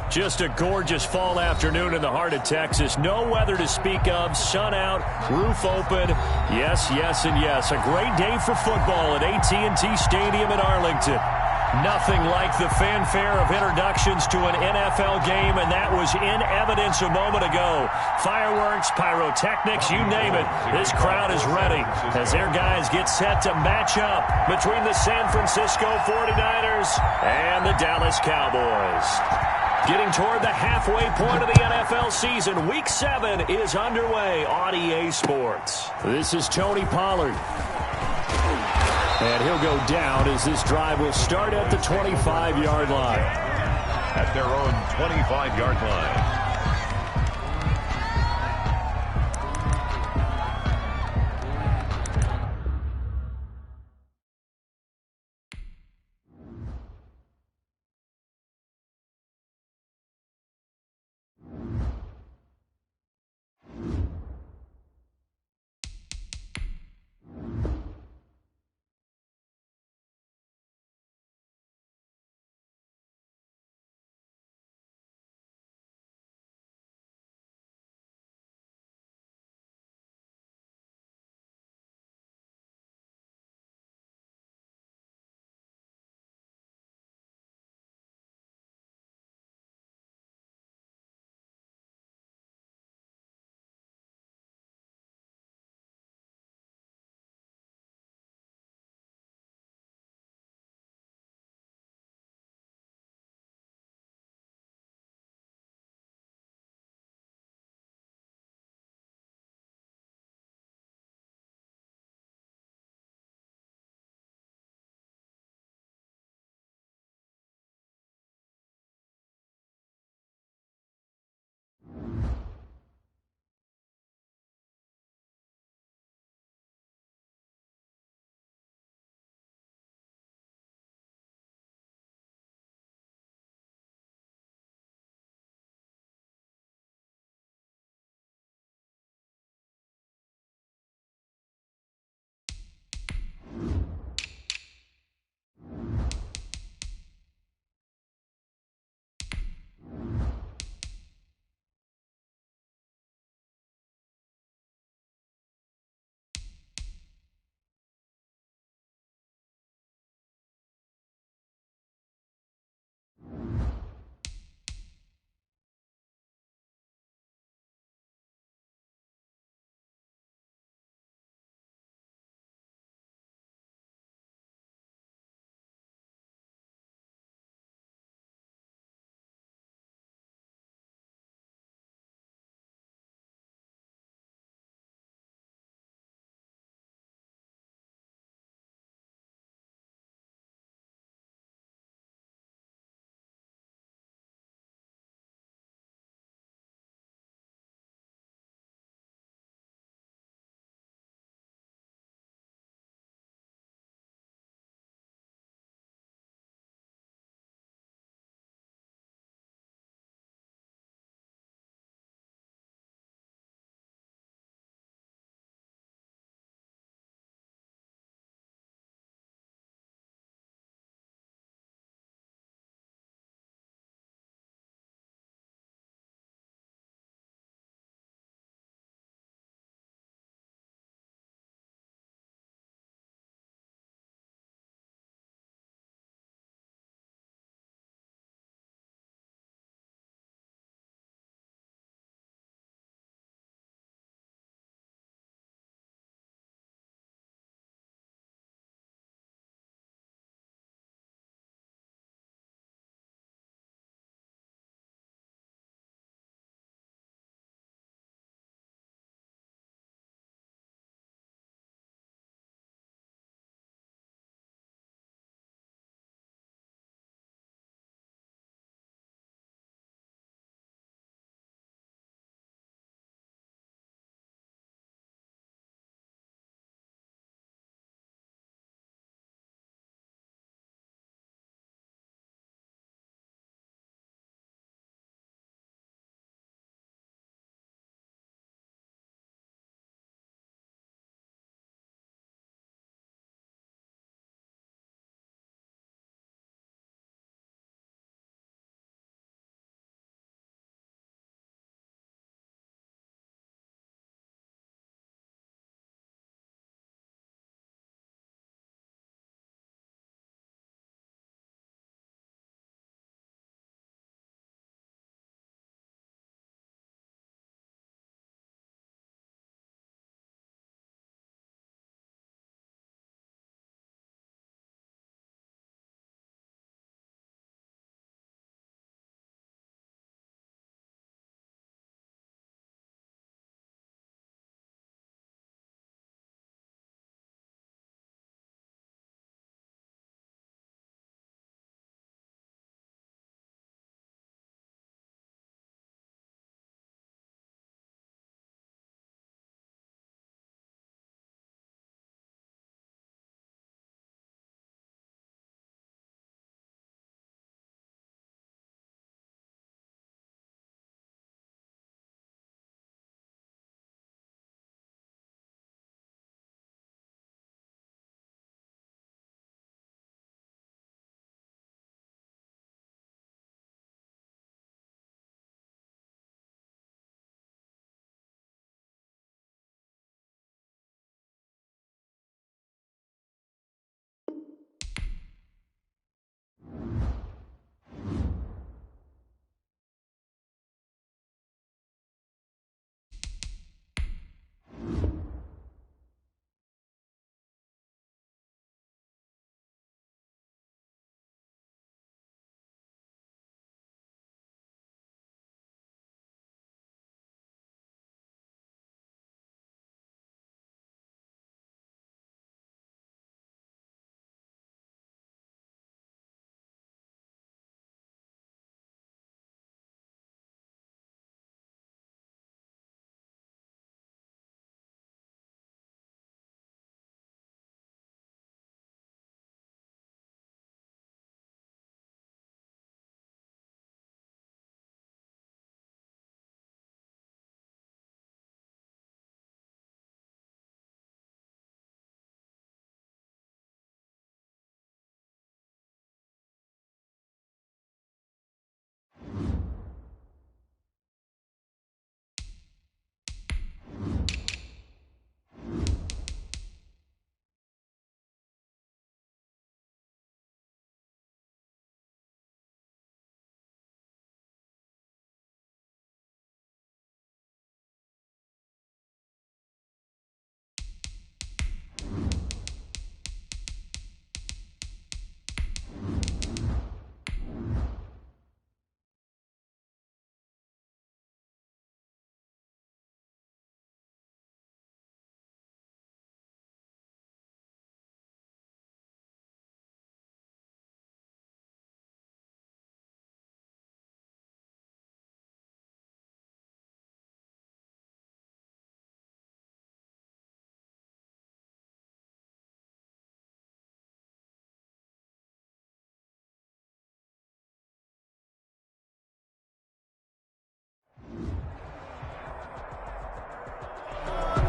Just a gorgeous fall afternoon in the heart of Texas. No weather to speak of. Sun out, roof open. Yes, yes, and yes. A great day for football at AT&T Stadium in Arlington. Nothing like the fanfare of introductions to an NFL game, and that was in evidence a moment ago. Fireworks, pyrotechnics, you name it. This crowd is ready as their guys get set to match up between the San Francisco 49ers and the Dallas Cowboys. Getting toward the halfway point of the NFL season, Week 7 is underway on EA Sports. This is Tony Pollard. And he'll go down as this drive will start at the 25-yard line. At their own 25-yard line.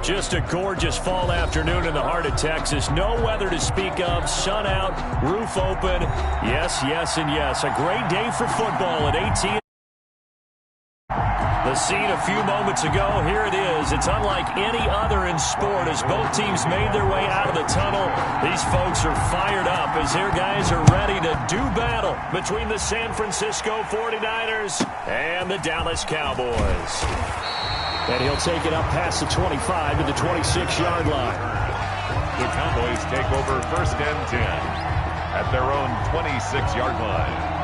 Just a gorgeous fall afternoon in the heart of Texas. No weather to speak of. Sun out, roof open. Yes, yes, and yes. A great day for football at AT&T. The scene a few moments ago, here it is. It's unlike any other in sport as both teams made their way out of the tunnel. These folks are fired up as their guys are ready to do battle between the San Francisco 49ers and the Dallas Cowboys. And he'll take it up past the 25 to the 26-yard line. The Cowboys take over 1st and 10 at their own 26-yard line.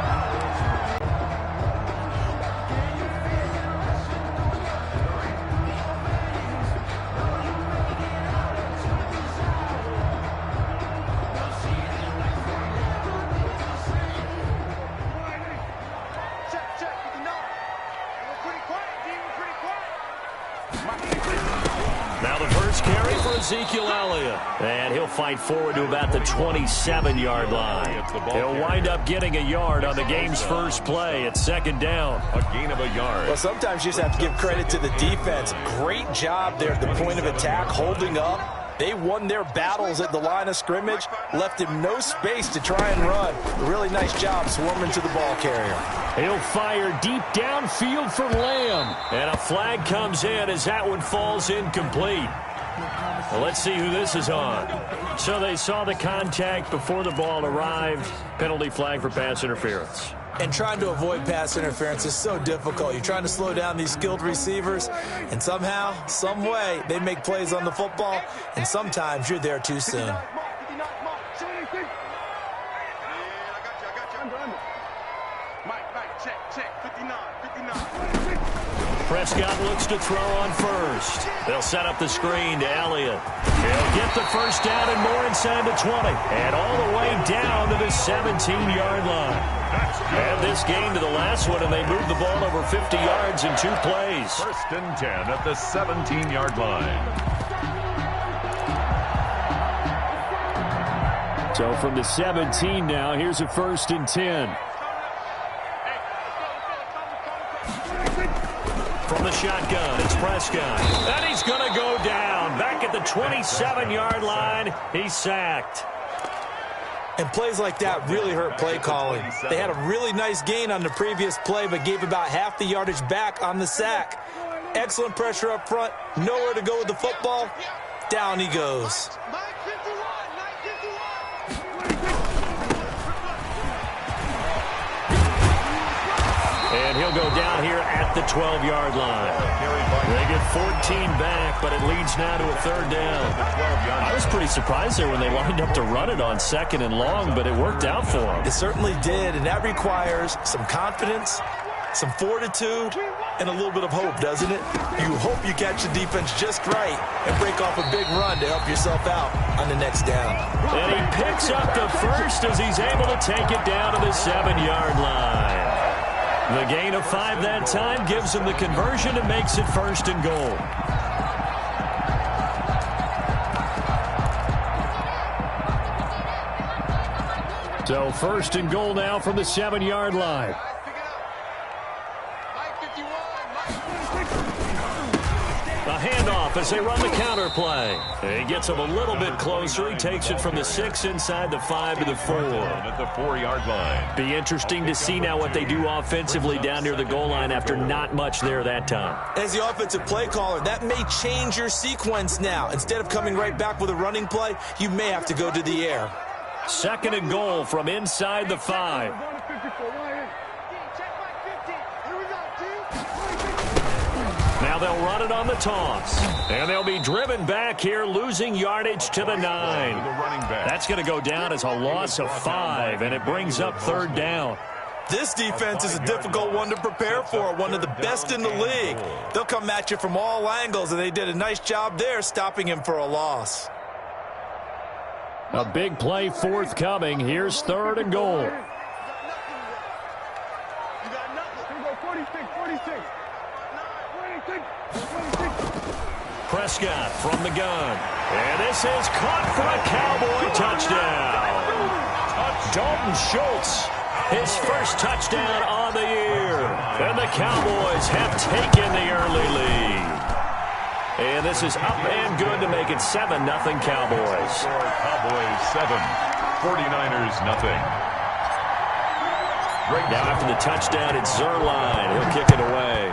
Now the first carry for Ezekiel Elliott. And he'll fight forward to about the 27-yard line. He'll wind up getting a yard on the game's first play at 2nd down. A gain of a yard. Well, sometimes you just have to give credit to the defense. Great job there at the point of attack, holding up. They won their battles at the line of scrimmage, left him no space to try and run. A really nice job swarming to the ball carrier. He'll fire deep downfield for Lamb. And a flag comes in as that one falls incomplete. Well, let's see who this is on. So they saw the contact before the ball arrived. Penalty flag for pass interference. And trying to avoid pass interference is so difficult. You're trying to slow down these skilled receivers, and somehow, some way, they make plays on the football, and sometimes you're there too soon. Prescott looks to throw on first. They'll set up the screen to Elliott. He'll get the first down and more inside the 20. And all the way down to the 17-yard line. And this game to the last one, and they moved the ball over 50 yards in 2 plays. 1st and 10 at the 17-yard line. So from the 17 now, here's a 1st and 10. From the shotgun, it's Prescott. And he's going to go down. Back at the 27-yard line, he's sacked. And plays like that really hurt play calling. They had a really nice gain on the previous play, but gave about half the yardage back on the sack. Excellent pressure up front. Nowhere to go with the football. Down he goes. And he'll go down here at the 12-yard line. They get 14 back, but it leads now to a 3rd down. I was pretty surprised there when they lined up to run it on 2nd and long, but it worked out for them. It certainly did, and that requires some confidence, some fortitude, and a little bit of hope, doesn't it? You hope you catch the defense just right and break off a big run to help yourself out on the next down. And he picks up the first as he's able to take it down to the 7-yard line. The gain of 5 that time gives him the conversion and makes it 1st and goal. So 1st and goal now from the 7-yard line. A handoff as they run the counter play. He gets him a little bit closer. He takes it from the 6 inside the 5 to the 4. At the 4-yard line. Be interesting to see now what they do offensively down near the goal line after not much there that time. As the offensive play caller, that may change your sequence now. Instead of coming right back with a running play, you may have to go to the air. 2nd and goal from inside the 5. Now they'll run it on the toss. And they'll be driven back here, losing yardage to the 9. That's going to go down as a loss of 5, and it brings up 3rd down. This defense is a difficult one to prepare for, one of the best in the league. They'll come at you from all angles, and they did a nice job there stopping him for a loss. A big play forthcoming. Here's 3rd and goal. Prescott from the gun. And this is caught for a Cowboy touchdown. Dalton Schultz, his first touchdown on the year. And the Cowboys have taken the early lead. And this is up and good to make it 7-0 Cowboys. Cowboys 7, 49ers nothing. Now after the touchdown, it's M-DiZzLE8's. He'll kick it away.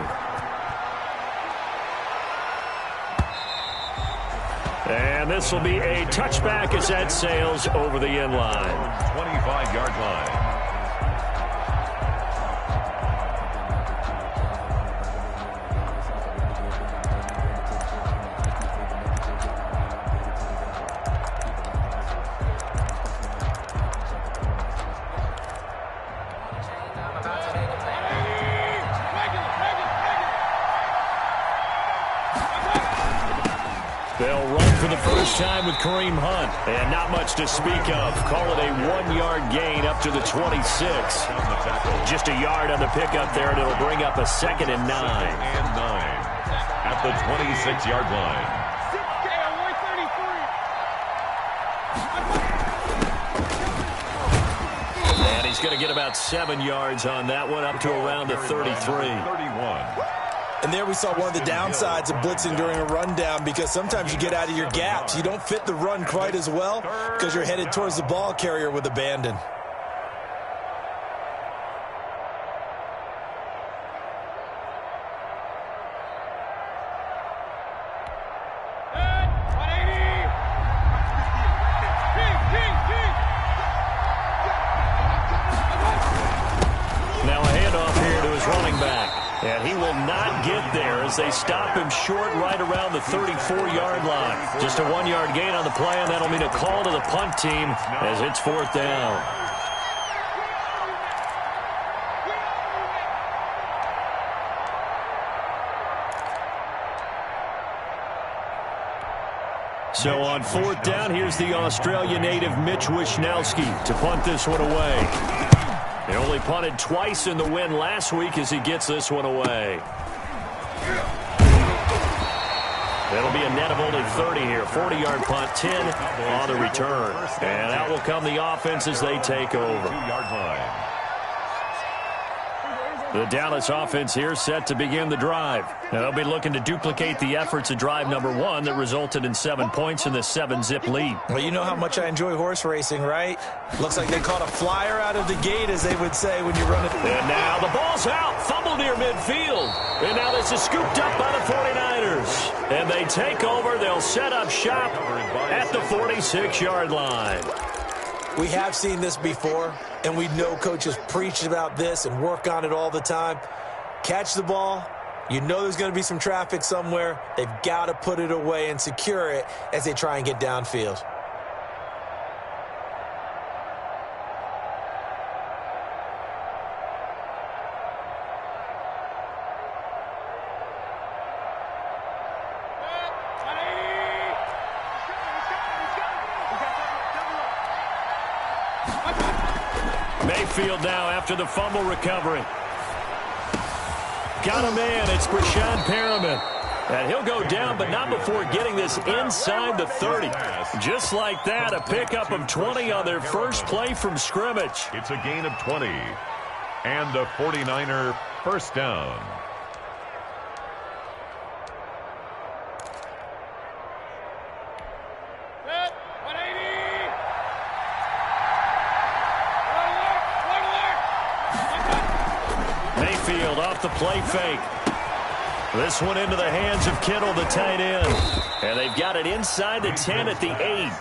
And this will be a touchback as that sails over the end line. 25-yard line. They'll run for the first time with Kareem Hunt. And not much to speak of. Call it a 1-yard gain up to the 26. Just a yard on the pickup there, and it'll bring up a 2nd and 9. At the 26-yard line. And he's going to get about 7 yards on that one, up to around the 33. 31. And there we saw one of the downsides of blitzing during a rundown, because sometimes you get out of your gaps. You don't fit the run quite as well because you're headed towards the ball carrier with abandon. Now a handoff here to his running back. And he will not get there as they stop him short right around the 34-yard line. Just a 1-yard gain on the play, and that'll mean a call to the punt team as it's 4th down. So on 4th down, here's the Australia native Mitch Wishnowsky to punt this one away. He only punted twice in the win last week as he gets this one away. It'll be a net of only 30 here. 40-yard punt, 10 on the return. And out will come the offense as they take over. 2-yard line. The Dallas offense here set to begin the drive. Now they'll be looking to duplicate the efforts of drive number 1 that resulted in 7 points in the 7-zip lead. Well, you know how much I enjoy horse racing, right? Looks like they caught a flyer out of the gate, as they would say when you run it. And now the ball's out. Fumble near midfield. And now this is scooped up by the 49ers. And they take over. They'll set up shop at the 46-yard line. We have seen this before, and we know coaches preach about this and work on it all the time. Catch the ball. You know there's going to be some traffic somewhere. They've got to put it away and secure it as they try and get downfield. Mayfield now after the fumble recovery. Got a man. It's Brashad Perriman. And he'll go down, but not before getting this inside the 30. Just like that, a pickup of 20 on their first play from scrimmage. It's a gain of 20. And a 49er first down. Mayfield off the play fake. This one into the hands of Kittle, the tight end. And they've got it inside the 10 at the 8.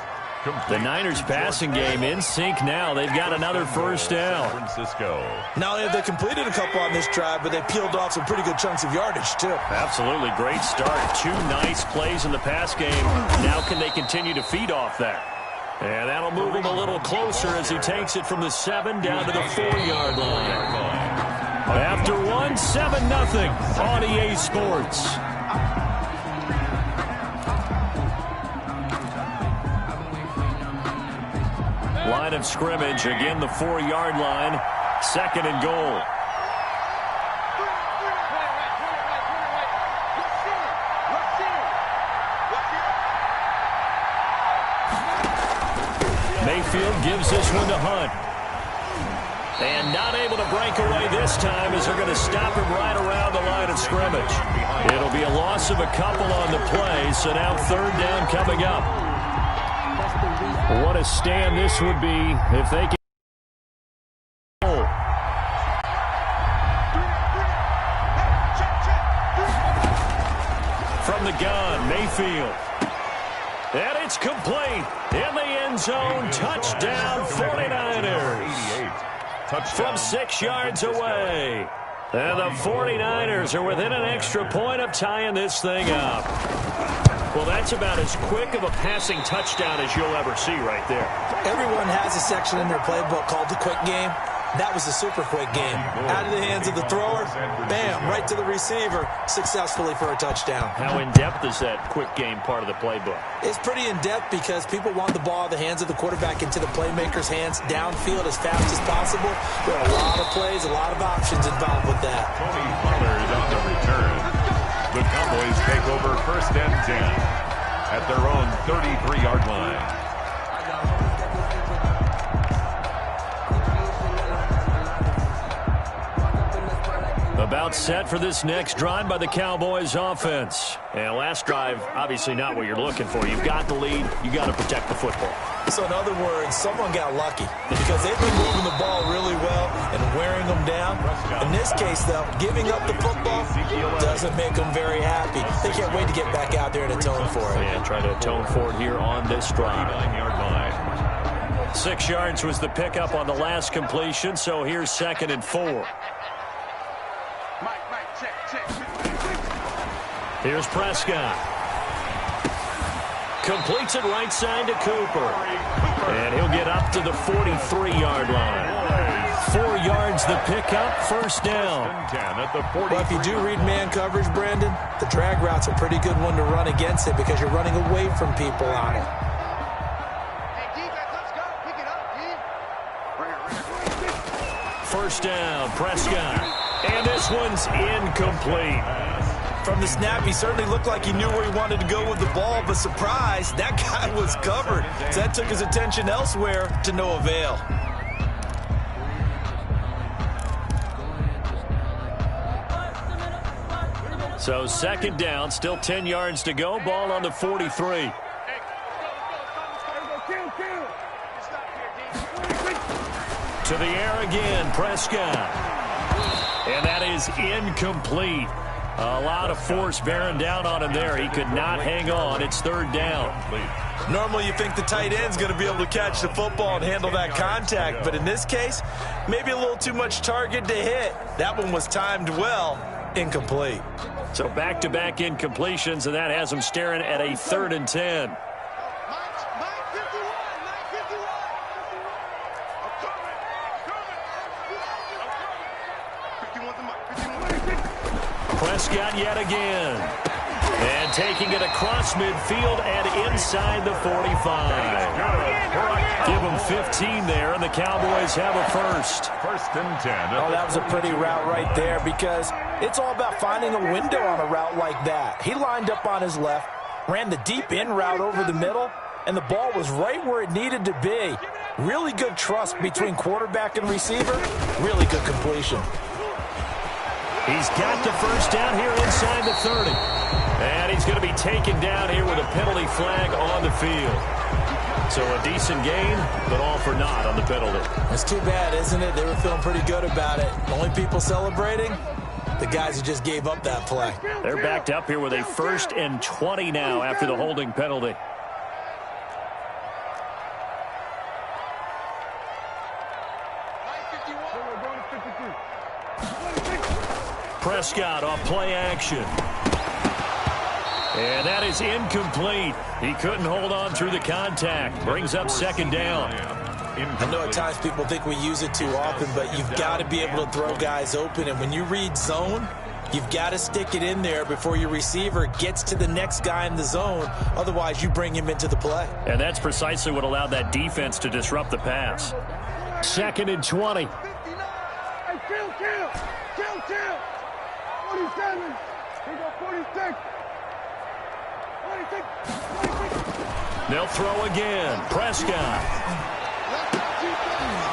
The Niners passing game in sync now. They've got another first down. Francisco. Not only have they completed a couple on this drive, but they peeled off some pretty good chunks of yardage, too. Absolutely. Great start. 2 nice plays in the pass game. Now can they continue to feed off that? And that'll move him a little closer as he takes it from the 7 down to the 4-yard line. After 1, 7-0 on EA Sports. Line of scrimmage, again the 4-yard line, 2nd and goal. Mayfield gives this one to Hunt. And not able to break away this time as they're going to stop him right around the line of scrimmage. It'll be a loss of a couple on the play, so now third down coming up. What a stand this would be if they can. From the gun, Mayfield. And it's complete in the end zone. Touchdown, 49ers. From 6 yards away. And the 49ers are within an extra point of tying this thing up. Well, that's about as quick of a passing touchdown as you'll ever see right there. Everyone has a section in their playbook called the quick game. That was a super quick game. Out of the hands of the thrower, bam, right to the receiver, successfully for a touchdown. How in-depth is that quick game part of the playbook? It's pretty in-depth because people want the ball out of the hands of the quarterback into the playmaker's hands downfield as fast as possible. There are a lot of plays, a lot of options involved with that. Tony Pollard on the return. The Cowboys take over first and 10 at their own 33-yard line. About set for this next drive by the Cowboys offense. And last drive, obviously not what you're looking for. You've got the lead. You got to protect the football. So in other words, someone got lucky because they've been moving the ball really well and wearing them down. In this case, though, giving up the football doesn't make them very happy. They can't wait to get back out there and atone for it. Yeah, try to atone for it here on this drive. 9-yard line. 6 yards was the pickup on the last completion, so here's 2nd and 4. Here's Prescott. Completes it right side to Cooper. And he'll get up to the 43-yard line. 4 yards the pickup, first down. Well, if you do read man coverage, Brandon, the drag route's a pretty good one to run against it because you're running away from people on it. First down, Prescott. And this one's incomplete. From the snap, he certainly looked like he knew where he wanted to go with the ball, but surprise, that guy was covered. So that took his attention elsewhere to no avail. So 2nd down, still 10 yards to go. Ball on the 43. To the air again, Prescott. And that is incomplete. A lot of force bearing down on him there. He could not hang on. It's 3rd down. Normally you think the tight end's going to be able to catch the football and handle that contact, but in this case, maybe a little too much target to hit. That one was timed well. Incomplete. So back-to-back incompletions, and that has him staring at a 3rd and 10. Prescott yet again. And taking it across midfield and inside the 45. Give them 15 there, and the Cowboys have a first. 1st and 10. Oh, that was a pretty route right there because it's all about finding a window on a route like that. He lined up on his left, ran the deep in route over the middle, and the ball was right where it needed to be. Really good trust between quarterback and receiver. Really good completion. He's got the first down here inside the 30. And he's going to be taken down here with a penalty flag on the field. So a decent gain, but all for naught on the penalty. It's too bad, isn't it? They were feeling pretty good about it. Only people celebrating, the guys who just gave up that play. They're backed up here with a 1st and 20 now after the holding penalty. Prescott off play action. And that is incomplete. He couldn't hold on through the contact. Brings up 2nd down. I know at times people think we use it too often, but you've got to be able to throw guys open. And when you read zone, you've got to stick it in there before your receiver gets to the next guy in the zone. Otherwise, you bring him into the play. And that's precisely what allowed that defense to disrupt the pass. 2nd and 20. Chill. 47. He got 46. 46. They'll throw again. Prescott.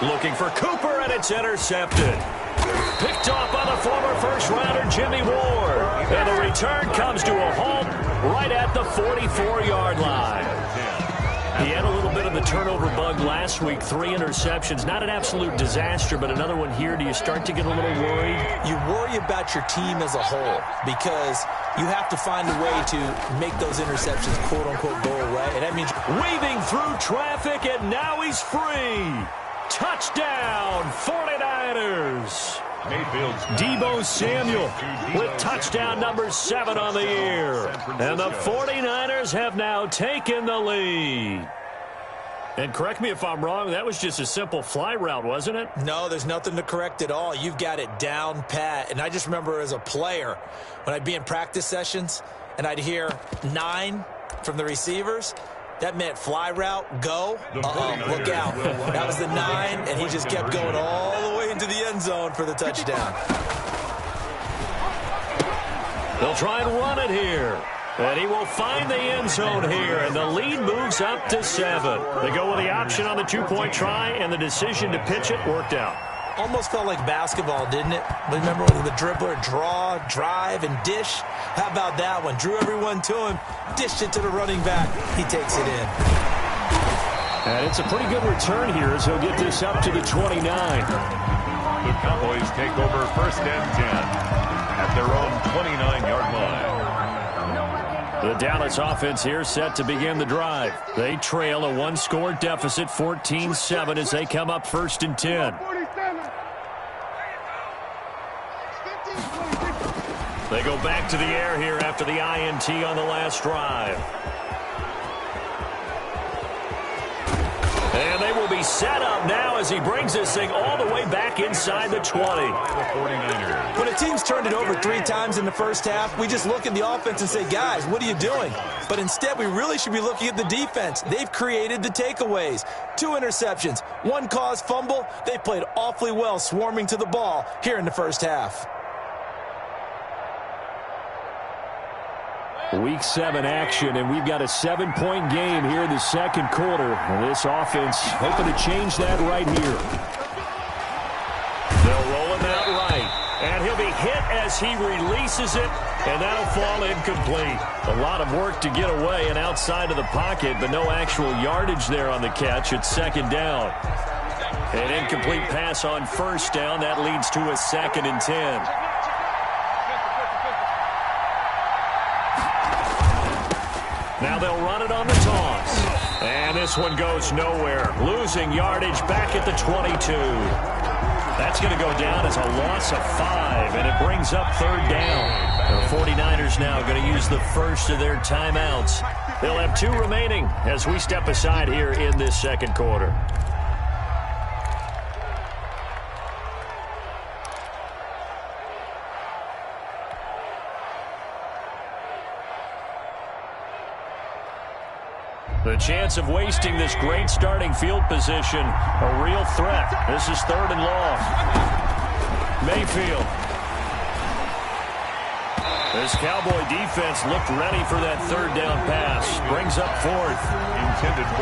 Looking for Cooper, and it's intercepted. Picked off by the former first-rounder Jimmy Ward. And the return comes to a halt right at the 44-yard line. He had a little bit of the turnover bug last week, 3 interceptions. Not an absolute disaster, but another one here. Do you start to get a little worried? You worry about your team as a whole because you have to find a way to make those interceptions, quote-unquote, go away. And that means weaving through traffic, and now he's free. Touchdown, 49ers. Deebo Samuel with touchdown number 7 on the year. And the 49ers have now taken the lead. And correct me if I'm wrong, that was just a simple fly route, wasn't it? No, there's nothing to correct at all. You've got it down pat. And I just remember as a player, when I'd be in practice sessions and I'd hear 9 from the receivers, that meant fly route, go, look out. That was the 9, and he just kept going all the way into the end zone for the touchdown. They'll try and run it here. And he will find the end zone here, and the lead moves up to 7. They go with the option on the 2-point try, and the decision to pitch it worked out. Almost felt like basketball, didn't it? Remember when the dribbler draw, drive, and dish? How about that one? Drew everyone to him, dished it to the running back. He takes it in. And it's a pretty good return here as he'll get this up to the 29. The Cowboys take over 1st and 10 at their own 29-yard line. The Dallas offense here set to begin the drive. They trail a 1-score deficit, 14-7, as they come up 1st and 10. They go back to the air here after the INT on the last drive. And they will be set up now as he brings this thing all the way back inside the 20. When a team's turned it over 3 times in the first half, we just look at the offense and say, guys, what are you doing? But instead, we really should be looking at the defense. They've created the takeaways. 2 interceptions, 1 caused fumble. They played awfully well swarming to the ball here in the first half. Week 7 action, and we've got a 7-point game here in the second quarter. And this offense hoping to change that right here. They'll roll him out right, and he'll be hit as he releases it, and that'll fall incomplete. A lot of work to get away and outside of the pocket, but no actual yardage there on the catch. It's 2nd down. An incomplete pass on 1st down. That leads to a 2nd and 10. Now they'll run it on the toss. And this one goes nowhere. Losing yardage back at the 22. That's going to go down as a loss of 5, and it brings up 3rd down. The 49ers now going to use the first of their timeouts. They'll have 2 remaining as we step aside here in this second quarter. The chance of wasting this great starting field position, a real threat. This is 3rd and long. Mayfield. This Cowboy defense looked ready for that 3rd down pass. Brings up 4th.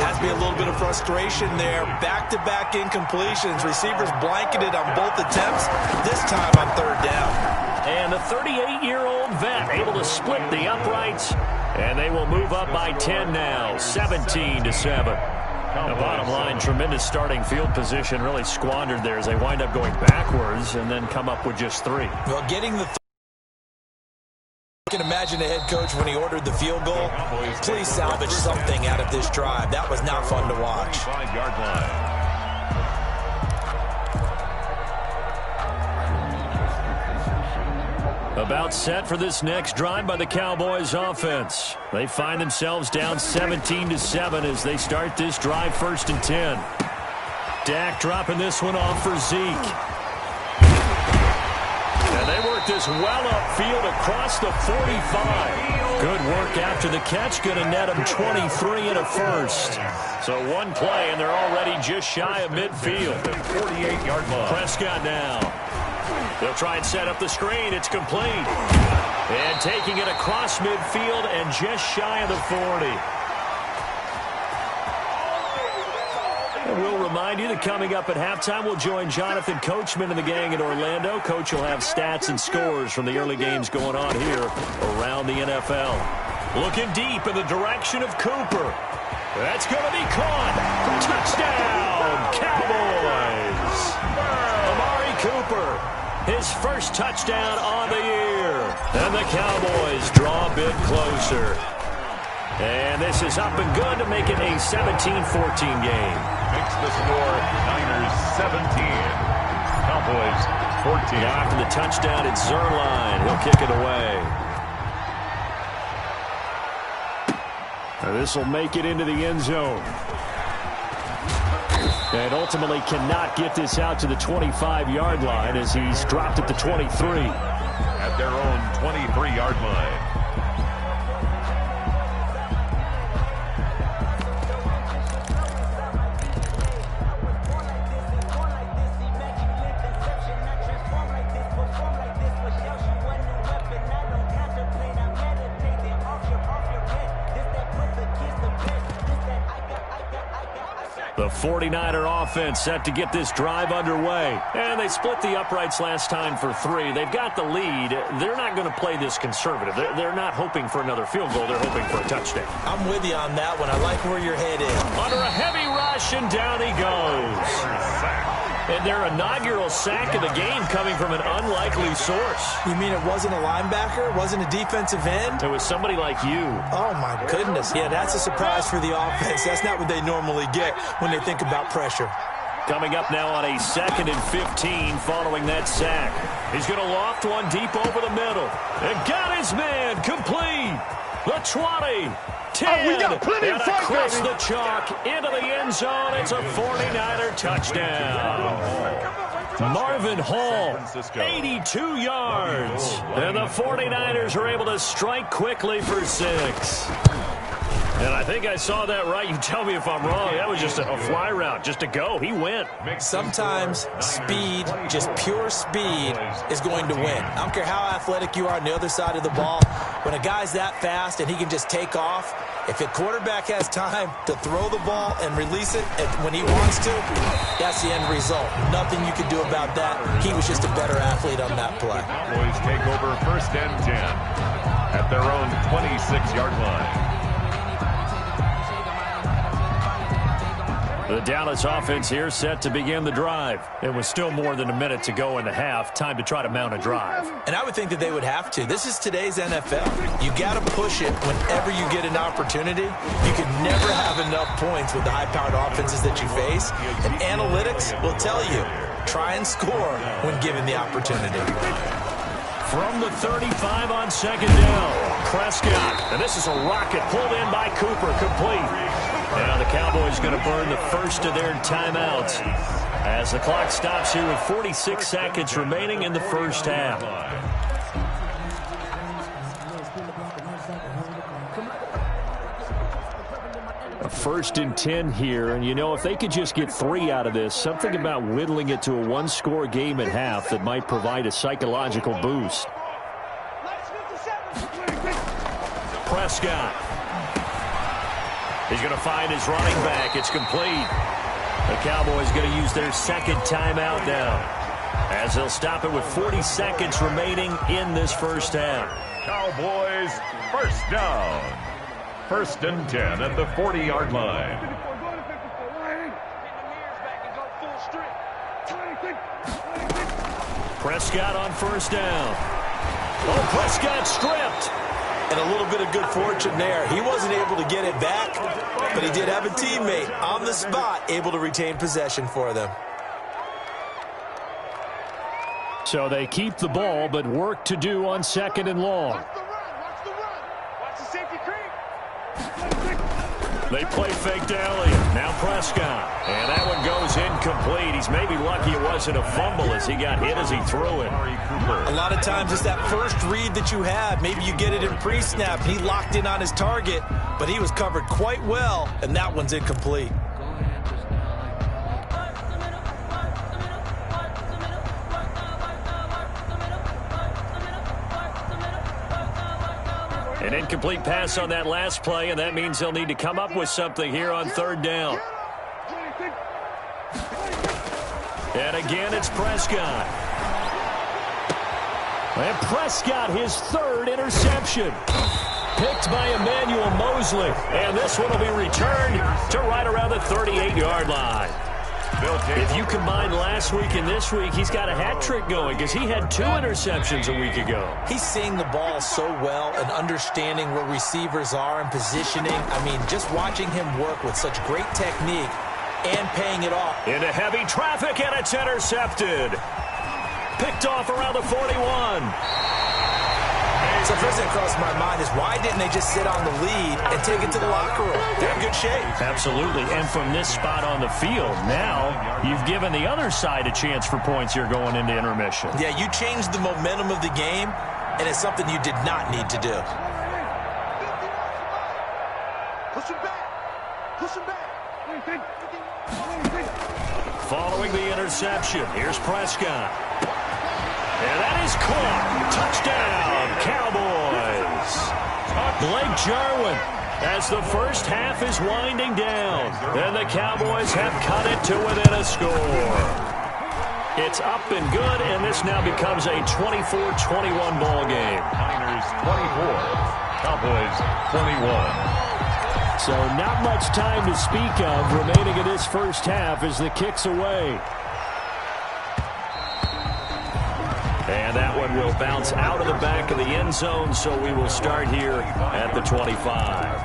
Has to be a little bit of frustration there. Back-to-back incompletions. Receivers blanketed on both attempts, this time on 3rd down. And the 38-year-old vet able to split the uprights. And they will move up by 10 now, 17-7. The bottom line, tremendous starting field position, really squandered there as they wind up going backwards and then come up with just 3. Well, getting the... You can imagine the head coach when he ordered the field goal. Please salvage something out of this drive. That was not fun to watch. 5-yard line. About set for this next drive by the Cowboys offense. They find themselves down 17-7 as they start this drive 1st and 10. Dak dropping this one off for Zeke. And they work this well upfield across the 45. Good work after the catch. Going to net them 23 and a first. So 1 play, and they're already just shy of midfield. 48-yard line. Prescott now. They'll try and set up the screen. It's complete. And taking it across midfield and just shy of the 40. And we'll remind you that coming up at halftime, we'll join Jonathan Coachman and the gang in Orlando. Coach will have stats and scores from the early games going on here around the NFL. Looking deep in the direction of Cooper. That's going to be caught. Touchdown, Cowboys. Amari Cooper, his first touchdown on the year. And the Cowboys draw a bit closer. And this is up and good to make it a 17-14 game. Makes the score Niners 17. Cowboys 14. Now after the touchdown, it's M-DiZzLE8's. He'll kick it away. This will make it into the end zone. And ultimately cannot get this out to the 25-yard line as he's dropped at the 23. At their own 23-yard line. The 49er offense set to get this drive underway. And they split the uprights last time for 3. They've got the lead. They're not going to play this conservative. They're not hoping for another field goal. They're hoping for a touchdown. I'm with you on that one. I like where your head is. Under a heavy rush, and down he goes. And their inaugural sack of the game coming from an unlikely source. You mean it wasn't a linebacker? It wasn't a defensive end? It was somebody like you. Oh, my goodness. Yeah, that's a surprise for the offense. That's not what they normally get when they think about pressure. Coming up now on a 2nd and 15 following that sack. He's going to loft one deep over the middle. And got his man complete. The 20. 10, we got plenty and of fight, across baby. the chalk into the end zone. It's a 49er touchdown. Marvin Hall, 82 yards. And the 49ers are able to strike quickly for 6. And I think I saw that right. You tell me if I'm wrong. That was just a fly route, just to go. He went. Sometimes speed, just pure speed, is going to win. I don't care how athletic you are on the other side of the ball. When a guy's that fast and he can just take off, if a quarterback has time to throw the ball and release it when he wants to, that's the end result. Nothing you can do about that. He was just a better athlete on that play. Cowboys take over 1st and 10 at their own 26-yard line. The Dallas offense here set to begin the drive. It was still more than a minute to go in the half. Time to try to mount a drive. And I would think that they would have to. This is today's NFL. You got to push it whenever you get an opportunity. You can never have enough points with the high-powered offenses that you face. And analytics will tell you, try and score when given the opportunity. From the 35 on 2nd down, Prescott. And this is a rocket pulled in by Cooper, complete. Now the Cowboys going to burn the first of their timeouts as the clock stops here with 46 seconds remaining in the first half. A 1st and 10 here, and you know, if they could just get 3 out of this, something about whittling it to a 1-score game at half that might provide a psychological boost. Prescott. He's going to find his running back. It's complete. The Cowboys going to use their 2nd timeout now as they'll stop it with 40 seconds remaining in this first half. Cowboys 1st down. 1st and 10 at the 40-yard line. Prescott on 1st down. Oh, Prescott stripped. And a little bit of good fortune there. He wasn't able to get it back, but he did have a teammate on the spot able to retain possession for them. So they keep the ball, but work to do on 2nd and long. Watch the run. Watch the safety creep. They play fake to Elliott. Now Prescott. And that one goes incomplete. He's maybe lucky it wasn't a fumble as he got hit as he threw it. A lot of times it's that first read that you have. Maybe you get it in pre-snap. He locked in on his target, but he was covered quite well, and that one's incomplete. An incomplete pass on that last play, and that means they'll need to come up with something here on 3rd down. And again, it's Prescott. And Prescott, his third interception. Picked by Emmanuel Mosley. And this one will be returned to right around the 38-yard line. If you combine last week and this week, he's got a hat trick going because he had 2 interceptions a week ago. He's seeing the ball so well and understanding where receivers are and positioning. I mean, just watching him work with such great technique and paying it off. Into heavy traffic, and it's intercepted. Picked off around the 41. So first thing that crossed my mind is why didn't they just sit on the lead and take it to the locker room? They're in good shape. Absolutely, and from this spot on the field, now you've given the other side a chance for points here going into intermission. Yeah, you changed the momentum of the game, and it's something you did not need to do. Push him back. Push him back. Following the interception, here's Prescott. And that is caught. Touchdown, Cowboys. Blake Jarwin, as the first half is winding down, and the Cowboys have cut it to within a score. It's up and good, and this now becomes a 24-21 ball game. Niners 24, Cowboys 21. So not much time to speak of remaining in this first half as the kick's away. And that one will bounce out of the back of the end zone, so we will start here at the 25.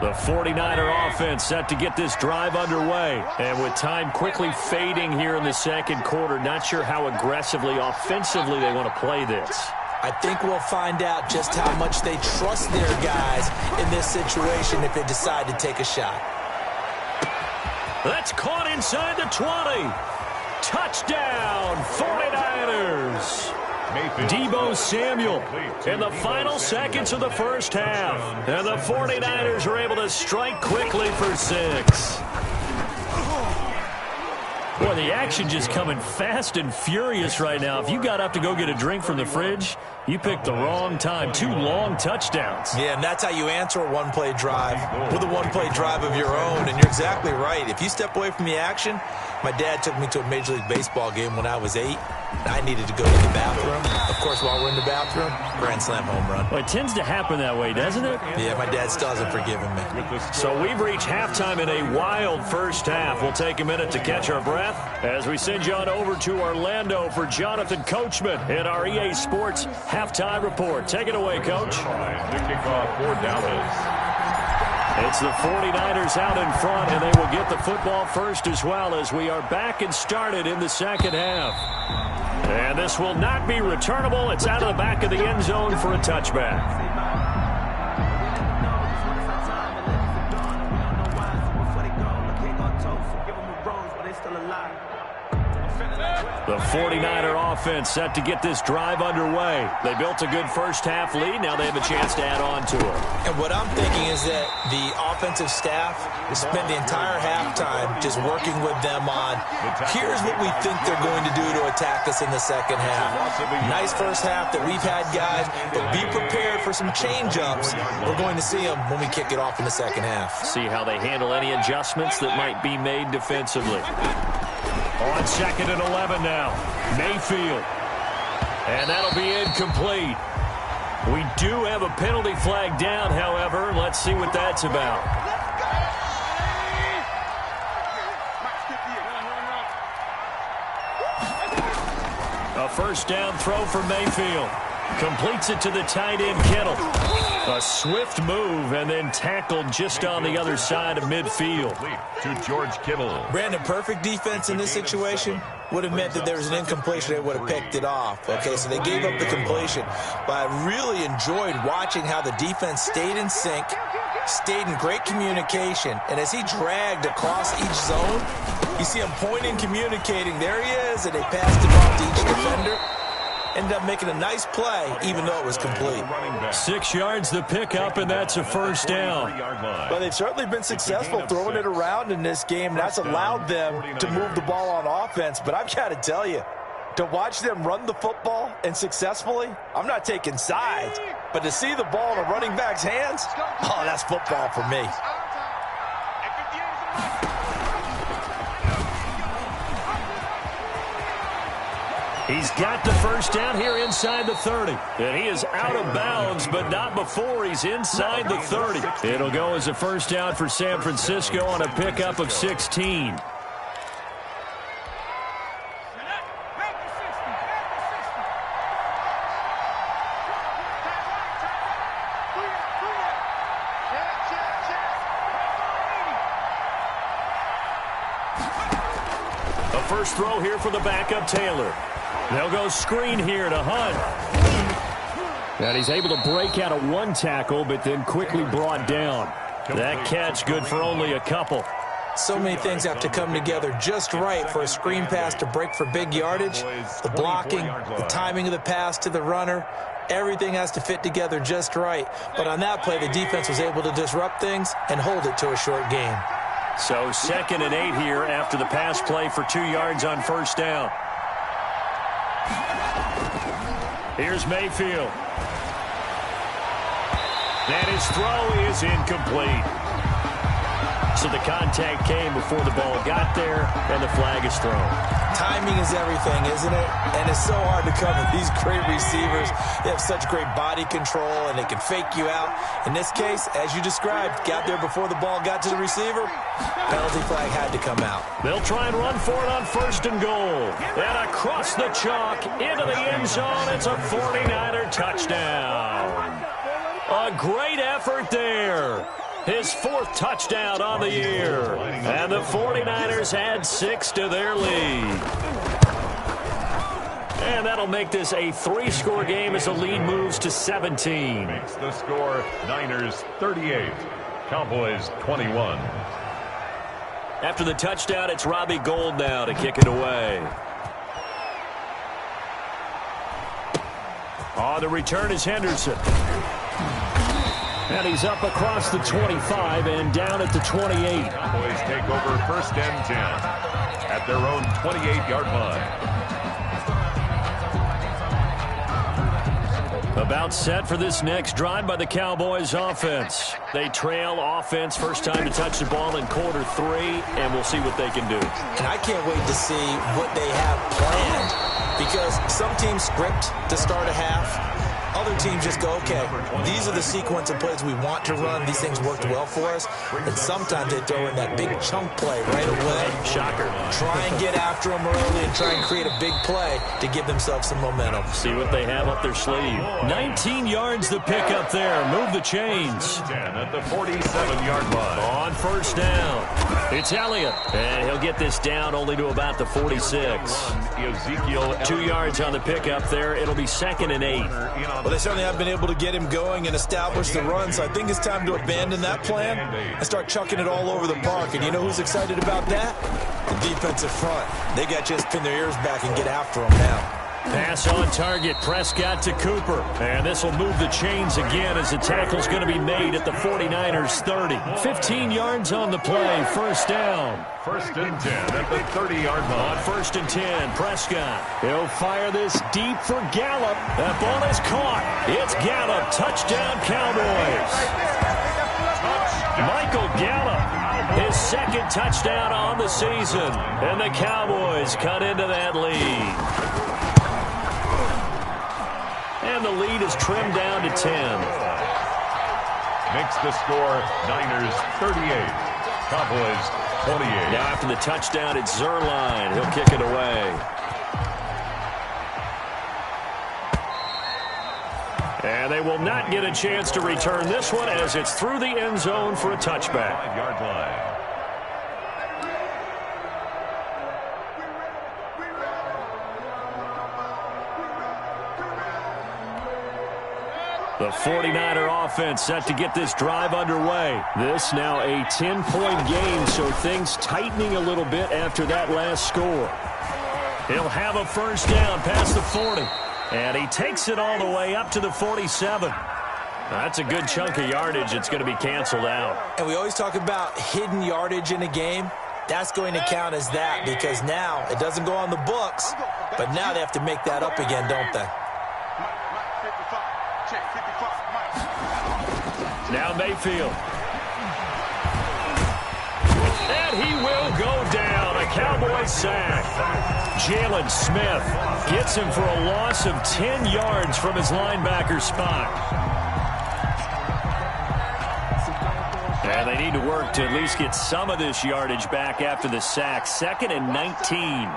The 49er offense set to get this drive underway. And with time quickly fading here in the second quarter, not sure how aggressively, offensively they want to play this. I think we'll find out just how much they trust their guys in this situation if they decide to take a shot. That's caught inside the 20. Touchdown, 49ers. Deebo Samuel in the final seconds of the first half. And the 49ers are able to strike quickly for 6. Boy, the action just coming fast and furious right now. If you got up to go get a drink from the fridge, you picked the wrong time. 2 long touchdowns. Yeah, and that's how you answer a one-play drive with a one-play drive of your own. And you're exactly right. If you step away from the action, my dad took me to a Major League Baseball game when I was 8. I needed to go to the bathroom. Of course, while we're in the bathroom, grand slam home run. Well, it tends to happen that way, doesn't it? Yeah, my dad still hasn't forgiven me. So we've reached halftime in a wild first half. We'll take a minute to catch our breath as we send you on over to Orlando for Jonathan Coachman in our EA Sports Halftime Report. Take it away, Coach. The kickoff for Dallas. It's the 49ers out in front, and they will get the football first as well as we are back and started in the second half. And this will not be returnable. It's out of the back of the end zone for a touchback. The 49er offense set to get this drive underway. They built a good first half lead. Now they have a chance to add on to it. And what I'm thinking is that the offensive staff spent the entire halftime just working with them on, here's what we think they're going to do to attack us in the second half. Nice first half that we've had, guys, but be prepared for some change-ups. We're going to see them when we kick it off in the second half. See how they handle any adjustments that might be made defensively. On 2nd and 11 now, Mayfield. And that'll be incomplete. We do have a penalty flag down, however. Let's see what that's about. A first down throw for Mayfield. Completes it to the tight end, Kittle. A swift move and then tackled just on the other side of midfield. To George Kittle. Brandon, perfect defense in this situation would have meant that there was an incompletion. They would have picked it off. Okay, so they gave up the completion. But I really enjoyed watching how the defense stayed in sync, stayed in great communication. And as he dragged across each zone, you see him pointing, communicating. There he is, and they passed it off to each defender. Ended up making a nice play, even though it was complete. 6 yards the pickup, and that's a first down. Well, they've certainly been successful throwing it around in this game. That's allowed them to move the ball on offense. But I've got to tell you, to watch them run the football and successfully, I'm not taking sides, but to see the ball in a running back's hands, oh, that's football for me. He's got the first down here inside the 30. And he is out of bounds, but not before he's inside the 30. It'll go as a first down for San Francisco on a pickup of 16. The first throw here for the backup Taylor. They'll go screen here to Hunt. And he's able to break out of one tackle, but then quickly brought down. That catch good for only a couple. So many things have to come together just right for a screen pass to break for big yardage. The blocking, the timing of the pass to the runner, everything has to fit together just right. But on that play, the defense was able to disrupt things and hold it to a short game. So 2nd and 8 here after the pass play for 2 yards on first down. Here's Mayfield. And his throw is incomplete. So the contact came before the ball got there, and the flag is thrown. Timing is everything, isn't it? And it's so hard to cover. These great receivers, they have such great body control, and they can fake you out. In this case, as you described, got there before the ball got to the receiver. Penalty flag had to come out. They'll try and run for it on 1st and goal. And across the chalk, into the end zone, it's a 49er touchdown. A great effort there. His 4th touchdown on the year. And the 49ers add 6 to their lead. And that'll make this a 3-score game as the lead moves to 17. Makes the score Niners 38, Cowboys 21. After the touchdown, it's Robbie Gould now to kick it away. On the return is Henderson. And he's up across the 25 and down at the 28. Cowboys take over 1st and 10 at their own 28-yard line. About set for this next drive by the Cowboys offense. They trail offense, first time to touch the ball in quarter 3, and we'll see what they can do. And I can't wait to see what they have planned, because some teams script to start a half. Other teams just go, okay, these are the sequence of plays we want to run. These things worked well for us. And sometimes they throw in that big chunk play right away. Shocker. Try and get after them early and try and create a big play to give themselves some momentum. See what they have up their sleeve. 19 yards the pickup there. Move the chains. 10 at the 47-yard line. On first down, it's Elliott. And he'll get this down only to about the 46. 2 yards on the pickup there. It'll be 2nd and 8. Well, they certainly have been able to get him going and establish the run, so I think it's time to abandon that plan and start chucking it all over the park. And you know who's excited about that? The defensive front. They got to just pin their ears back and get after him now. Pass on target, Prescott to Cooper. And this will move the chains again as the tackle's going to be made at the 49ers 30. 15 yards on the play, first down. 1st and 10 at the 30-yard line. On 1st and 10, Prescott. He'll fire this deep for Gallup. That ball is caught. It's Gallup. Touchdown, Cowboys. Michael Gallup, his 2nd touchdown on the season. And the Cowboys cut into that lead. And the lead is trimmed down to 10. Makes the score Niners 38, Cowboys 28. Now after the touchdown, it's Zerline. He'll kick it away. And they will not get a chance to return this one as it's through the end zone for a touchback. 5-yard line. The 49er offense set to get this drive underway. This now a 10-point game, so things tightening a little bit after that last score. He'll have a first down past the 40. And he takes it all the way up to the 47. That's a good chunk of yardage. It's going to be canceled out. And we always talk about hidden yardage in a game. That's going to count as that because now it doesn't go on the books, but now they have to make that up again, don't they? Now Mayfield. And he will go down. A Cowboy sack. Jalen Smith gets him for a loss of 10 yards from his linebacker spot. And they need to work to at least get some of this yardage back after the sack. 2nd and 19.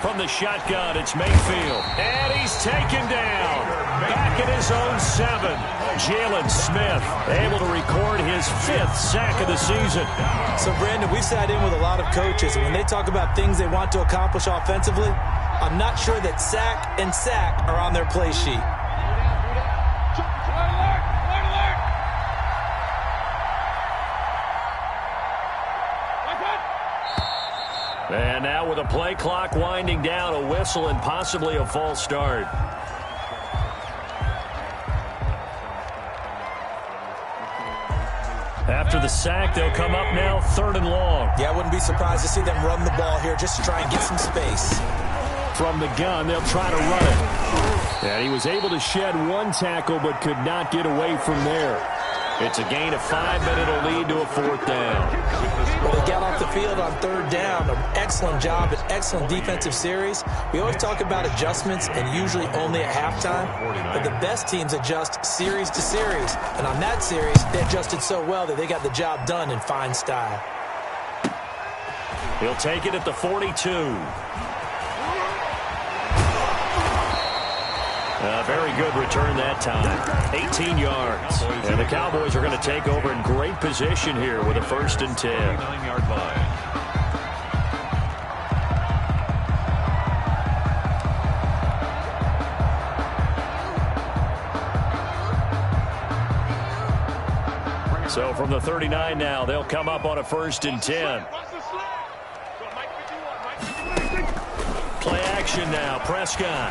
From the shotgun, it's Mayfield. And he's taken down. Back at his own 7. Jalen Smith able to record his 5th sack of the season. So, Brandon, we sat in with a lot of coaches, and when they talk about things they want to accomplish offensively, I'm not sure that sack and sack are on their play sheet. And now with a play clock winding down, a whistle and possibly a false start. After the sack, they'll come up now 3rd and long. Yeah, I wouldn't be surprised to see them run the ball here just to try and get some space. From the gun, they'll try to run it. And he was able to shed 1 tackle but could not get away from there. It's a gain of 5, but it'll lead to a 4th down. Well, they got off the field on 3rd down. An excellent job, an excellent defensive series. We always talk about adjustments and usually only at halftime, but the best teams adjust series to series. And on that series, they adjusted so well that they got the job done in fine style. He'll take it at the 42. A very good return that time. 18 yards. And the Cowboys are going to take over in great position here with a 1st and 10. 9-yard line. So from the 39 now, they'll come up on a 1st and 10. Play action now. Prescott.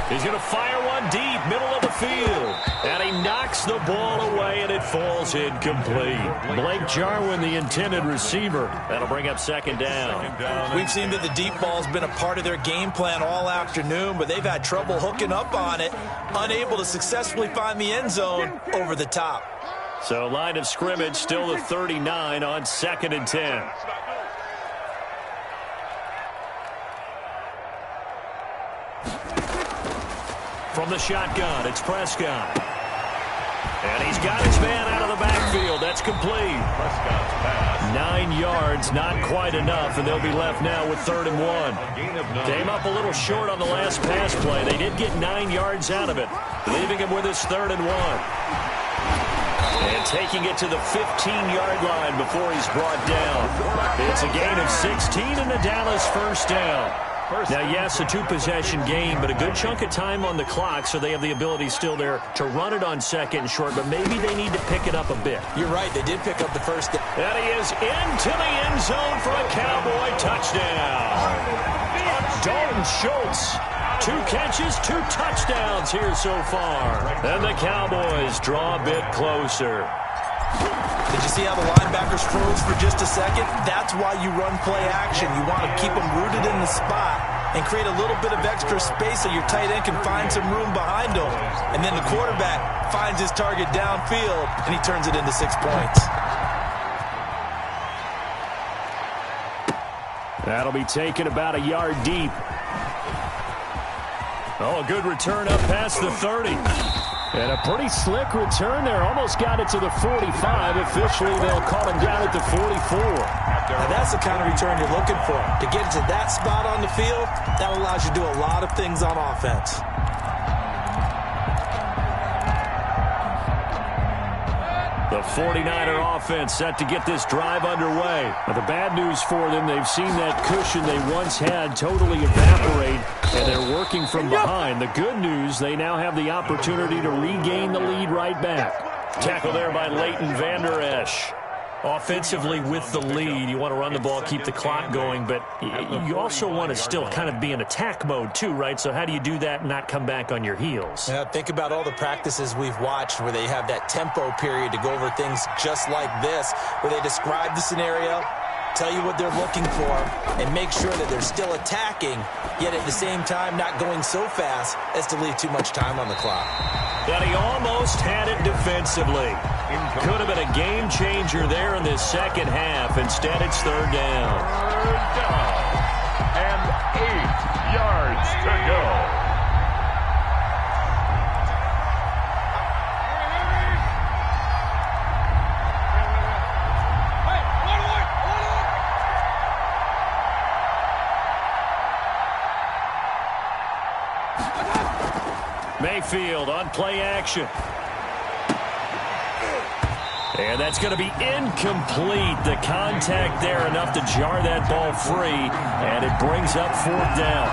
He's going to fire one deep, middle of the field. And he knocks the ball away, and it falls incomplete. Blake Jarwin, the intended receiver. That'll bring up 2nd down. We've seen that the deep ball's been a part of their game plan all afternoon, but they've had trouble hooking up on it, unable to successfully find the end zone over the top. So line of scrimmage still the 39 on 2nd and 10. From the shotgun, it's Prescott. And he's got his man out of the backfield. That's complete. Prescott's pass. 9 yards, not quite enough, and they'll be left now with 3rd and 1. Came up a little short on the last pass play. They did get 9 yards out of it, leaving him with his 3rd and 1. And taking it to the 15-yard line before he's brought down. It's a gain of 16 and the Dallas 1st down. Now, yes, a 2-possession game, but a good chunk of time on the clock, so they have the ability still there to run it on 2nd and short, but maybe they need to pick it up a bit. You're right. They did pick up the 1st down. And he is into the end zone for a Cowboy touchdown. Dalton Schultz. 2 catches, 2 touchdowns here so far. And the Cowboys draw a bit closer. Did you see how the linebackers froze for just a second? That's why you run play action. You want to keep them rooted in the spot and create a little bit of extra space so your tight end can find some room behind him. And then the quarterback finds his target downfield, and he turns it into 6 points. That'll be taken about a yard deep. Oh, a good return up past the 30. And a pretty slick return there. Almost got it to the 45. Officially, they'll call him down at the 44. Now, that's the kind of return you're looking for. To get to that spot on the field, that allows you to do a lot of things on offense. The 49er offense set to get this drive underway. Now, the bad news for them, they've seen that cushion they once had totally evaporate, and they're working from behind. The good news, they now have the opportunity to regain the lead right back. Tackle there by Leighton Vander Esch. Offensively with the lead, you want to run the ball, keep the clock going, but you also want to still kind of be in attack mode too, right? So how do you do that and not come back on your heels? Yeah, think about all the practices we've watched where they have that tempo period to go over things just like this, where they describe the scenario, tell you what they're looking for, and make sure that they're still attacking, yet at the same time not going so fast as to leave too much time on the clock. But he almost had it defensively. Could have been a game changer there in this second half. Instead, it's third down. Third down. And 8 yards to go. Mayfield on play action. And that's going to be incomplete. The contact there enough to jar that ball free, and it brings up fourth down.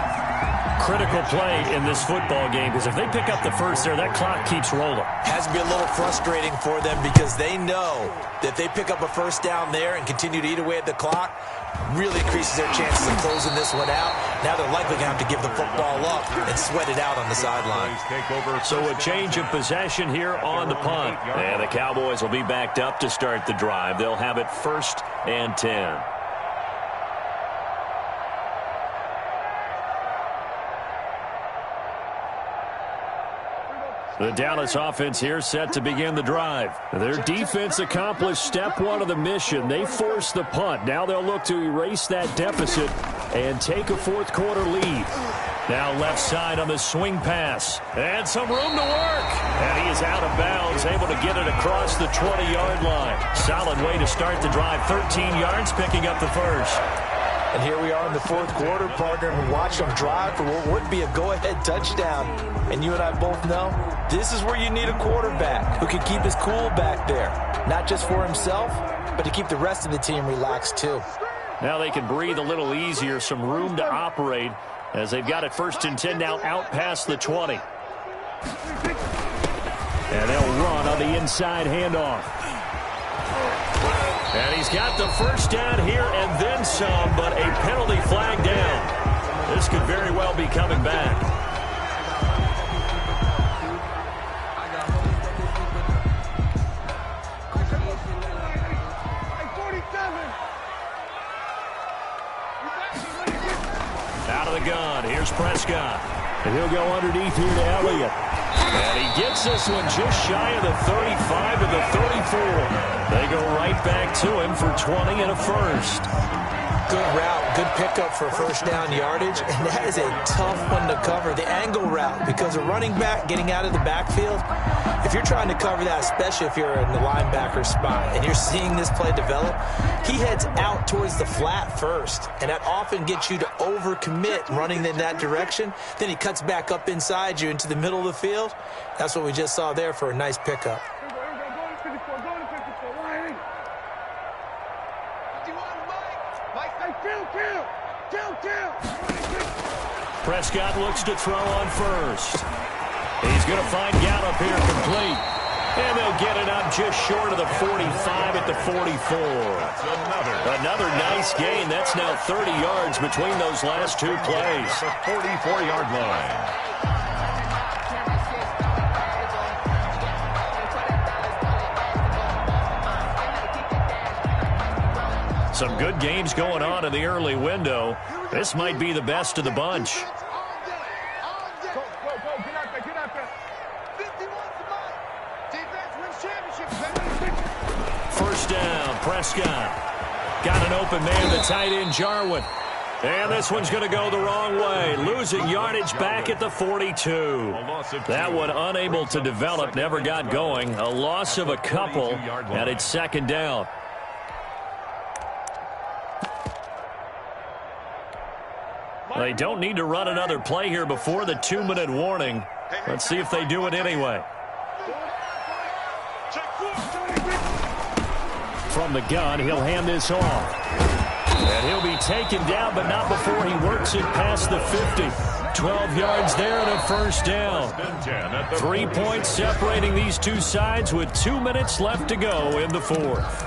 Critical play in this football game, because if they pick up the first there, that clock keeps rolling. Has to be a little frustrating for them because they know that if they pick up a first down there and continue to eat away at the clock, really increases their chances of closing this one out. Now they're likely going to have to give the football up and sweat it out on the sideline. So a change of possession here on the punt. And the Cowboys will be backed up to start the drive. They'll have it 1st and 10. The Dallas offense here set to begin the drive. Their defense accomplished step one of the mission. They forced the punt. Now they'll look to erase that deficit and take a fourth quarter lead. Now left side on the swing pass. And some room to work. And he is out of bounds, able to get it across the 20-yard line. Solid way to start the drive. 13 yards, picking up the first. And here we are in the fourth quarter, partner, and watch them drive for what would be a go-ahead touchdown. And you and I both know this is where you need a quarterback who can keep his cool back there. Not just for himself, but to keep the rest of the team relaxed too. Now they can breathe a little easier, some room to operate as they've got it 1st and 10 now out past the 20. And they'll run on the inside handoff. And he's got the first down here and then some, but a penalty flag down. This could very well be coming back. Out of the gun, here's Prescott. And he'll go underneath here to Elliott. And he gets this one just shy of the 35 to the 34. They go right back to him for 20 and a first. Good route, good pickup for first down yardage, and that is a tough one to cover. The angle route, because a running back getting out of the backfield, if you're trying to cover that, especially if you're in the linebacker spot and you're seeing this play develop, he heads out towards the flat first, and that often gets you to overcommit running in that direction. Then he cuts back up inside you into the middle of the field. That's what we just saw there for a nice pickup. Prescott looks to throw on first. He's going to find Gallup here complete. And they'll get it up just short of the 45 at the 44. Another nice gain. That's now 30 yards between those last two plays. The 44-yard line. Some good games going on in the early window. This might be the best of the bunch. First down, Prescott. Got an open man, the tight end, Jarwin. And this one's going to go the wrong way. Losing yardage back at the 42. That one unable to develop, never got going. A loss of a couple, and it's second down. They don't need to run another play here before the 2-minute warning. Let's see if they do it anyway. From the gun, he'll hand this off. And he'll be taken down, but not before he works it past the 50. 12 yards there and a first down. 3 points separating these two sides with 2 minutes left to go in the fourth.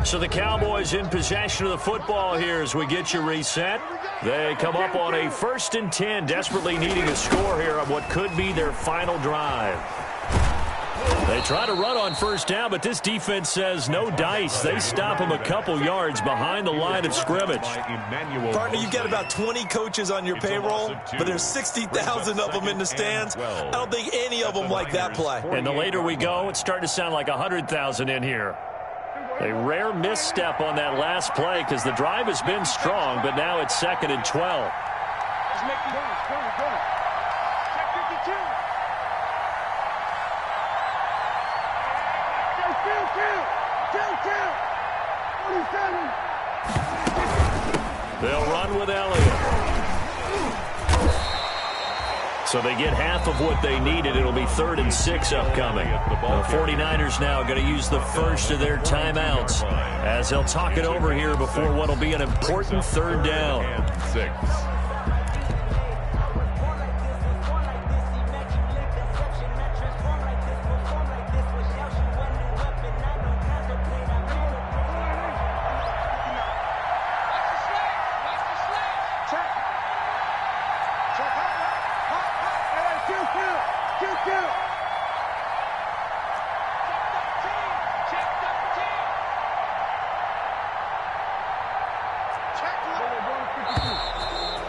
So the Cowboys in possession of the football here as we get you reset. They come up on a 1st and 10, desperately needing a score here on what could be their final drive. They try to run on first down, but this defense says no dice. They stop them a couple yards behind the line of scrimmage. Partner, you've got about 20 coaches on your payroll, but there's 60,000 of them in the stands. I don't think any of them like that play. And the later we go, it's starting to sound like 100,000 in here. A rare misstep on that last play because the drive has been strong, but now it's 2nd and 12. They'll run with Elliott. So they get half of what they needed. It'll be 3rd and 6 upcoming. The 49ers now going to use the first of their timeouts as they'll talk it over here before what will be an important 3rd down. 6.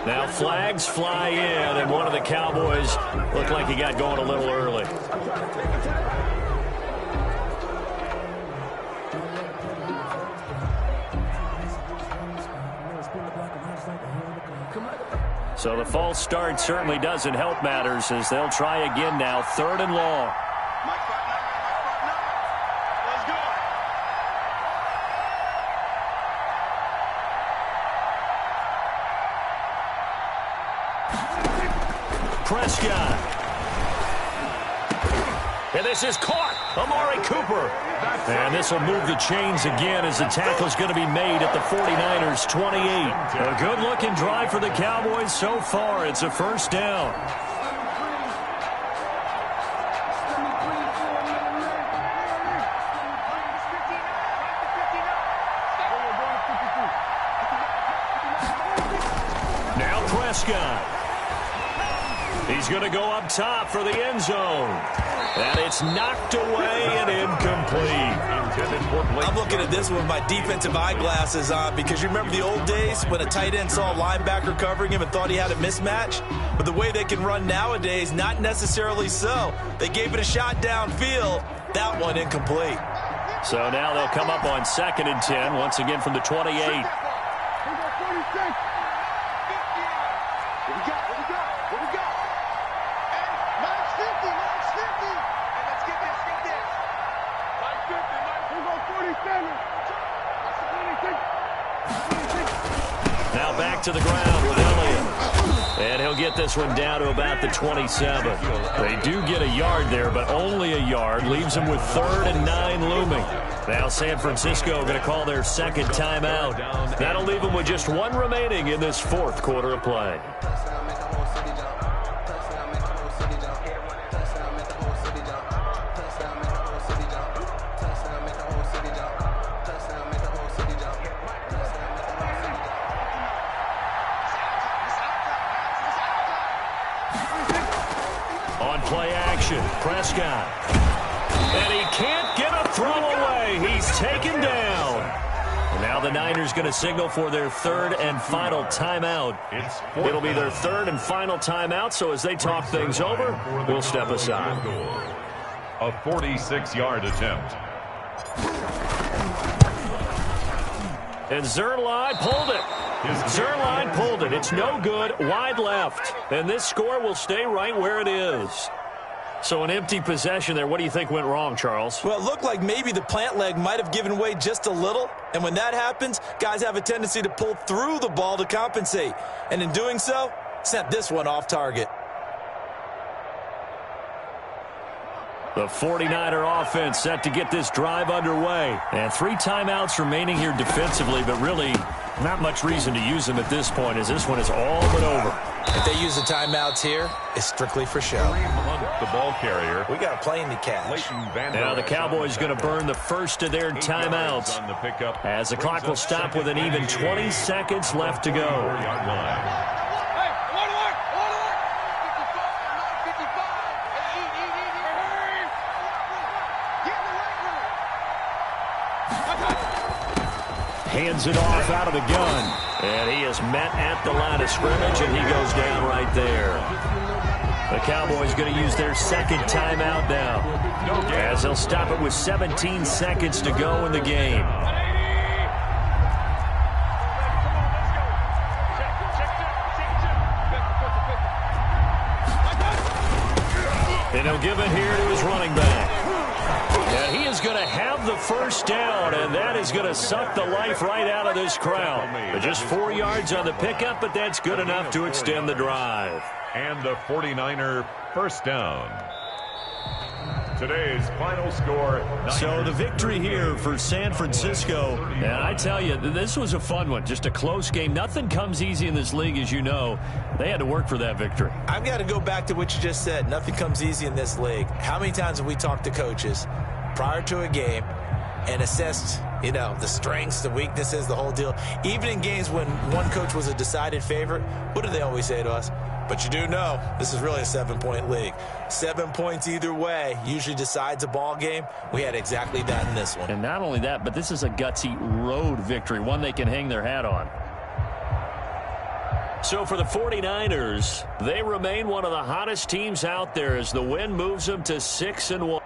Now flags fly in, and one of the Cowboys looked like he got going a little early. So the false start certainly doesn't help matters as they'll try again now, 3rd and long. Prescott. And this is caught. Amari Cooper. And this will move the chains again as the tackle's going to be made at the 49ers' 28. A good-looking drive for the Cowboys so far. It's a 1st down. Now Prescott. He's going to go up top for the end zone. And it's knocked away and incomplete. I'm looking at this with my defensive eyeglasses on because you remember the old days when a tight end saw a linebacker covering him and thought he had a mismatch? But the way they can run nowadays, not necessarily so. They gave it a shot downfield. That one incomplete. So now they'll come up on 2nd and 10, once again from the 28. Now back to the ground with Elliott. And he'll get this one down to about the 27. They do get a yard there, but only a yard. Leaves them with 3rd and 9 looming. Now San Francisco going to call their 2nd timeout. That'll leave them with just 1 remaining in this 4th quarter of play. Play action, Prescott. And he can't get a throw away. He's taken down. And now the Niners going to signal for their 3rd and final timeout. It'll be their 3rd and final timeout, so as they talk things over, we'll step aside. A 46-yard attempt. And Zerline pulled it. Zerline pulled it. It's no good. Wide left. And this score will stay right where it is. So an empty possession there. What do you think went wrong, Charles? Well, it looked like maybe the plant leg might have given way just a little. And when that happens, guys have a tendency to pull through the ball to compensate. And in doing so, sent this one off target. The 49er offense set to get this drive underway. And 3 timeouts remaining here defensively, but really not much reason to use them at this point, as this one is all but over. If they use the timeouts here, it's strictly for show. The ball carrier. We got a plane to catch. Now the Cowboys going to burn the first of their timeouts On the pickup, as the clock will stop with an even 20 seconds left to go. 4-yard line. Hands it off out of the gun. And he is met at the line of scrimmage, and he goes down right there. The Cowboys going to use their second timeout now, as they'll stop it with 17 seconds to go in the game. And he'll give it here to his running back. And he is going to have the first down, and that is going to suck the life right out of this crowd. But just 4 yards on the pickup, but that's good enough to extend the drive. And the 49er first down. Today's final score. So the victory here for San Francisco. And I tell you, this was a fun one. Just a close game. Nothing comes easy in this league, as you know. They had to work for that victory. I've got to go back to what you just said. Nothing comes easy in this league. How many times have we talked to coaches prior to a game and assessed, the strengths, the weaknesses, the whole deal? Even in games when one coach was a decided favorite, what do they always say to us? But you do know this is really a 7-point league. 7 points either way usually decides a ball game. We had exactly that in this one. And not only that, but this is a gutsy road victory, one they can hang their hat on. So for the 49ers, they remain one of the hottest teams out there as the win moves them to 6-1.